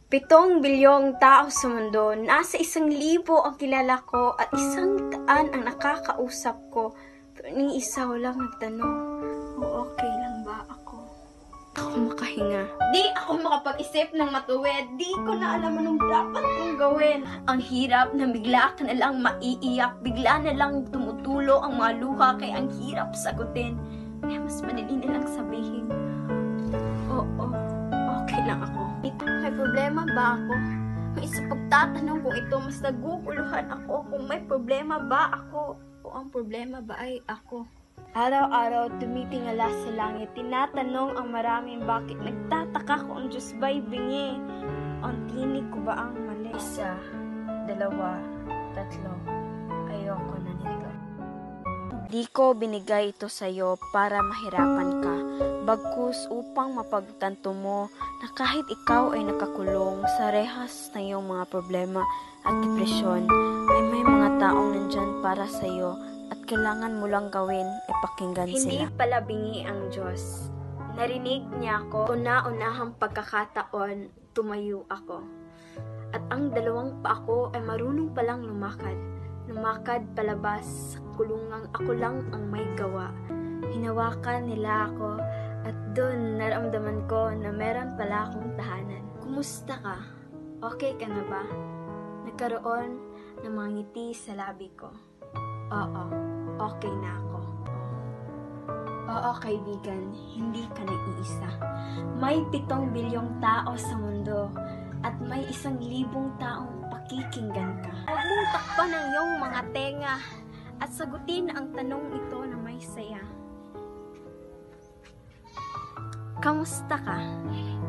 7 bilyong tao sa mundo, nasa 1,000 ang kilala ko at 100 ang nakakausap ko. Pero ni isa walang nagtanong, okay lang ba ako? Ako makahinga. Di ako makapag-isip ng matuwid. Di ko na alam anong dapat kong gawin. Ang hirap na bigla ka na lang maiiyak, bigla na lang tumutulo ang mga luha kaya ang hirap sagutin. Kaya mas madali na lang sabihin, oo, okay lang ako. May problema ba ako? May isa pagtatanong kung ito, mas naguguluhan ako kung may problema ba ako o ang problema ba ay ako. Araw-araw tumitingala sa langit, tinatanong ang maraming bakit, nagtataka ko ang Diyos ba'y bingi? Ang tinig ko ba ang mali? 1, 2, 3, ayoko na nito. Di ko binigay ito sa'yo para mahirapan ka, bagkus upang mapagtanto mo na kahit ikaw ay nakakulong sa rehas na iyong mga problema at depresyon, ay may mga taong nandyan para sa'yo at kailangan mo lang gawin ay pakinggan sila. Hindi pala bingi ang Diyos. Narinig niya ako, una-unahang pagkakataon, tumayo ako. At ang 2 pa ako ay marunong palang lumakad. Lumakad palabas sa kulungang ako lang ang may gawa. Hinawakan nila ako at doon naramdaman ko na meron pala akong tahanan. Kumusta ka? Okay ka na ba? Nagkaroon ng mga ngiti sa labi ko. Oo, okay na ako. Oo, kaibigan, hindi ka nag-iisa. May 7 bilyong tao sa mundo at may 1,000 taong pakikinggan ka. Huwag mong takpan ang iyong mga tenga at sagutin ang tanong ito na may saya. Kamusta ka?